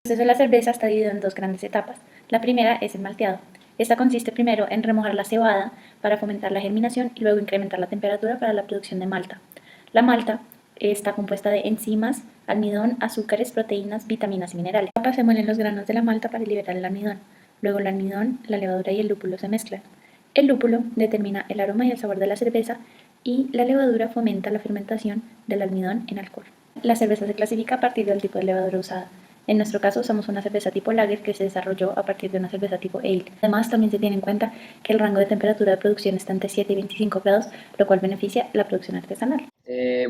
proceso de la cerveza está dividido en dos grandes etapas. La primera es el malteado. Esta consiste primero en remojar la cebada para fomentar la germinación y luego incrementar la temperatura para la producción de malta. La malta está compuesta de enzimas, almidón, azúcares, proteínas, vitaminas y minerales. En la etapa se muelen los granos de la malta para liberar el almidón. Luego el almidón, la levadura y el lúpulo se mezclan. El lúpulo determina el aroma y el sabor de la cerveza y la levadura fomenta la fermentación del almidón en alcohol. La cerveza se clasifica a partir del tipo de levadura usada. En nuestro caso usamos una cerveza tipo lager que se desarrolló a partir de una cerveza tipo ale. Además, también se tiene en cuenta que el rango de temperatura de producción está entre 7 y 25 grados, lo cual beneficia la producción artesanal.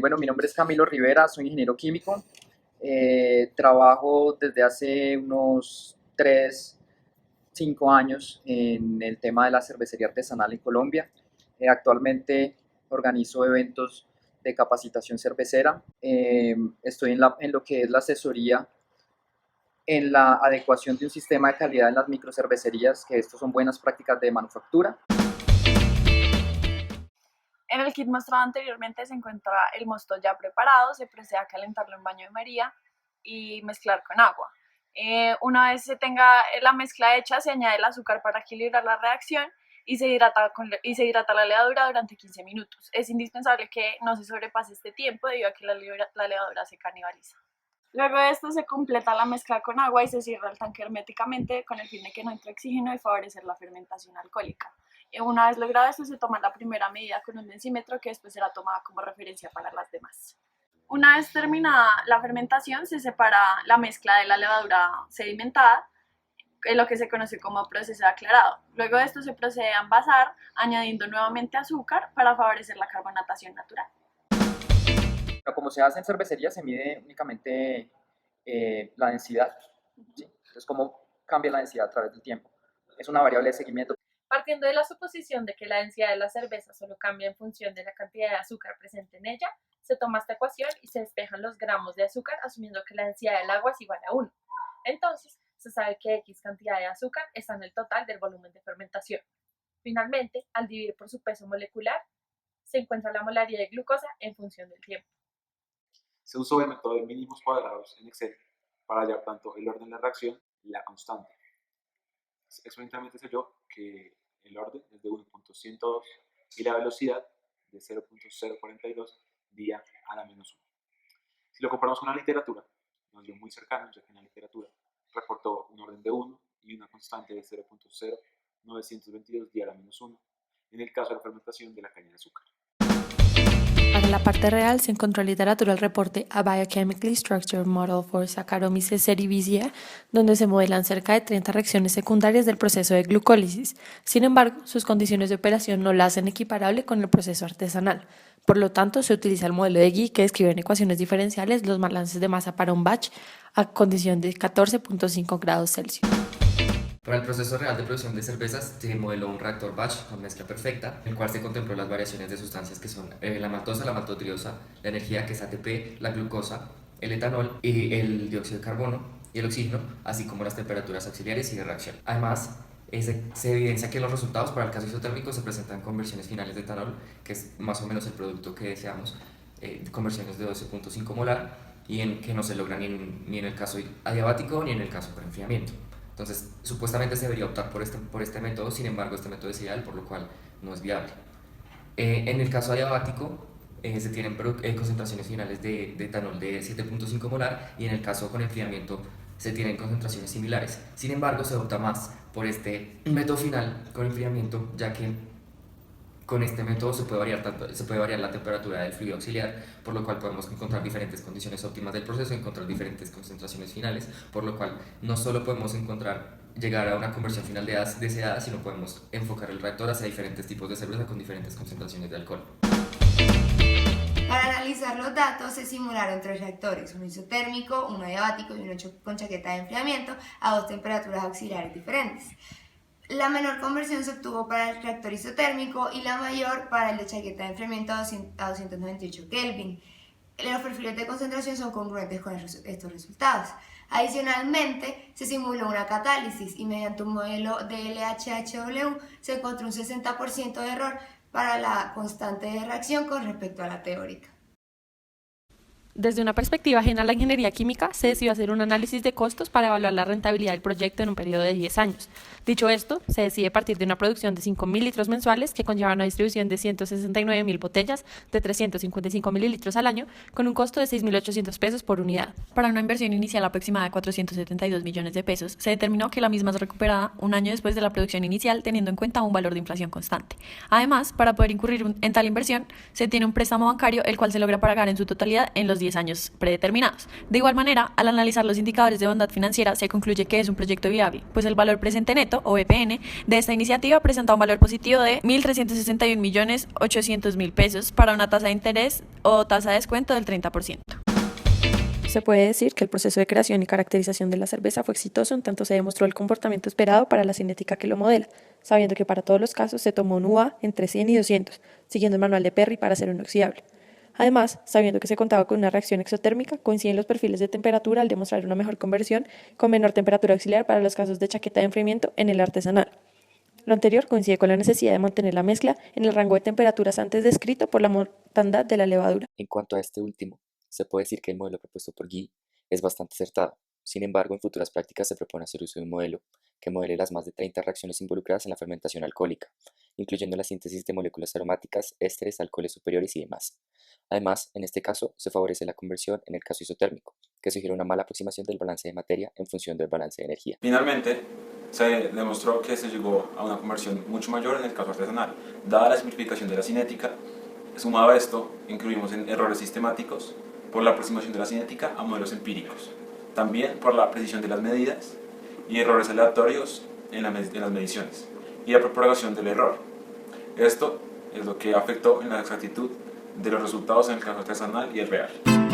Bueno, mi nombre es Camilo Rivera, soy ingeniero químico. Trabajo desde hace unos 5 años en el tema de la cervecería artesanal en Colombia. Actualmente organizo eventos de capacitación cervecera. Estoy en lo que es la asesoría en la adecuación de un sistema de calidad en las microcervecerías, que estos son buenas prácticas de manufactura. En el kit mostrado anteriormente se encuentra el mosto ya preparado, se procede a calentarlo en baño de María y mezclar con agua. Una vez se tenga la mezcla hecha, se añade el azúcar para equilibrar la reacción y se hidrata la levadura durante 15 minutos. Es indispensable que no se sobrepase este tiempo debido a que la levadura se canibaliza. Luego de esto se completa la mezcla con agua y se cierra el tanque herméticamente con el fin de que no entre oxígeno y favorecer la fermentación alcohólica. Una vez logrado esto, se toma la primera medida con un densímetro que después será tomada como referencia para las demás. Una vez terminada la fermentación, se separa la mezcla de la levadura sedimentada, en lo que se conoce como proceso de aclarado. Luego de esto se procede a envasar, añadiendo nuevamente azúcar para favorecer la carbonatación natural. Como se hace en cervecería, se mide únicamente la densidad, ¿sí? Entonces, cómo cambia la densidad a través del tiempo. Es una variable de seguimiento. Partiendo de la suposición de que la densidad de la cerveza solo cambia en función de la cantidad de azúcar presente en ella, se toma esta ecuación y se despejan los gramos de azúcar asumiendo que la densidad del agua es igual a 1. Entonces, se sabe que X cantidad de azúcar está en el total del volumen de fermentación. Finalmente, al dividir por su peso molecular, se encuentra la molaridad de glucosa en función del tiempo. Se usó el método de mínimos cuadrados en Excel para hallar tanto el orden de la reacción y la constante. Experimentalmente se halló que el orden es de 1.102 y la velocidad de 0.042 día a la menos 1. Si lo comparamos con la literatura, nos dio muy cercano, ya que en la literatura reportó un orden de 1 y una constante de 0.0922 día a la menos 1 en el caso de la fermentación de la caña de azúcar. Para la parte real se encontró en literatura el reporte A Biochemically Structured Model for Saccharomyces cerevisiae, donde se modelan cerca de 30 reacciones secundarias del proceso de glucólisis. Sin embargo, sus condiciones de operación no la hacen equiparable con el proceso artesanal. Por lo tanto, se utiliza el modelo de Guy que describe en ecuaciones diferenciales los balances de masa para un batch a condición de 14.5 grados Celsius. Para el proceso real de producción de cervezas se modeló un reactor batch con mezcla perfecta, en el cual se contempló las variaciones de sustancias que son la maltosa, la maltotriosa, la energía que es ATP, la glucosa, el etanol y el dióxido de carbono y el oxígeno, así como las temperaturas auxiliares y de reacción. Además, se evidencia que en los resultados para el caso isotérmico se presentan conversiones finales de etanol, que es más o menos el producto que deseamos, conversiones de 12.5 molar, y en que no se logra ni en el caso adiabático ni en el caso por enfriamiento. Entonces, supuestamente se debería optar por este método, sin embargo, este método es ideal, por lo cual no es viable. En el caso adiabático, se tienen concentraciones finales de etanol de 7.5 molar y en el caso con enfriamiento se tienen concentraciones similares. Sin embargo, se opta más por este método final con enfriamiento, ya que con este método se puede variar la temperatura del fluido auxiliar, por lo cual podemos encontrar diferentes condiciones óptimas del proceso, encontrar diferentes concentraciones finales, por lo cual no solo podemos llegar a una conversión final deseada, sino podemos enfocar el reactor hacia diferentes tipos de cerveza con diferentes concentraciones de alcohol. Para analizar los datos se simularon 3 reactores, uno isotérmico, uno adiabático y uno con chaqueta de enfriamiento a 2 temperaturas auxiliares diferentes. La menor conversión se obtuvo para el reactor isotérmico y la mayor para el de chaqueta de enfriamiento a 298 Kelvin. Los perfiles de concentración son congruentes con estos resultados. Adicionalmente, se simuló una catálisis y mediante un modelo de LHHW se encontró un 60% de error para la constante de reacción con respecto a la teórica. Desde una perspectiva ajena a la ingeniería química, se decidió hacer un análisis de costos para evaluar la rentabilidad del proyecto en un periodo de 10 años. Dicho esto, se decide partir de una producción de 5.000 litros mensuales que conlleva una distribución de 169.000 botellas de 355 mililitros al año, con un costo de 6.800 pesos por unidad. Para una inversión inicial aproximada de 472 millones de pesos, se determinó que la misma es recuperada un año después de la producción inicial, teniendo en cuenta un valor de inflación constante. Además, para poder incurrir en tal inversión, se tiene un préstamo bancario, el cual se logra pagar en su totalidad en los 10 años predeterminados. De igual manera, al analizar los indicadores de bondad financiera, se concluye que es un proyecto viable, pues el valor presente neto, o EPN, de esta iniciativa presenta un valor positivo de 1.361.800.000 pesos para una tasa de interés o tasa de descuento del 30%. Se puede decir que el proceso de creación y caracterización de la cerveza fue exitoso en tanto se demostró el comportamiento esperado para la cinética que lo modela, sabiendo que para todos los casos se tomó un UA entre 100 y 200, siguiendo el manual de Perry para ser inoxidable. Además, sabiendo que se contaba con una reacción exotérmica, coinciden los perfiles de temperatura al demostrar una mejor conversión con menor temperatura auxiliar para los casos de chaqueta de enfriamiento en el artesanal. Lo anterior coincide con la necesidad de mantener la mezcla en el rango de temperaturas antes descrito por la mortandad de la levadura. En cuanto a este último, se puede decir que el modelo propuesto por Guy es bastante acertado. Sin embargo, en futuras prácticas se propone hacer uso de un modelo que modele las más de 30 reacciones involucradas en la fermentación alcohólica, incluyendo la síntesis de moléculas aromáticas, ésteres, alcoholes superiores y demás. Además, en este caso, se favorece la conversión en el caso isotérmico, que sugiere una mala aproximación del balance de materia en función del balance de energía. Finalmente, se demostró que se llegó a una conversión mucho mayor en el caso artesanal. Dada la simplificación de la cinética, sumado a esto, incluimos en errores sistemáticos por la aproximación de la cinética a modelos empíricos, también por la precisión de las medidas y errores aleatorios en las mediciones y la propagación del error. Esto es lo que afectó en la exactitud de los resultados en el caso artesanal y el real.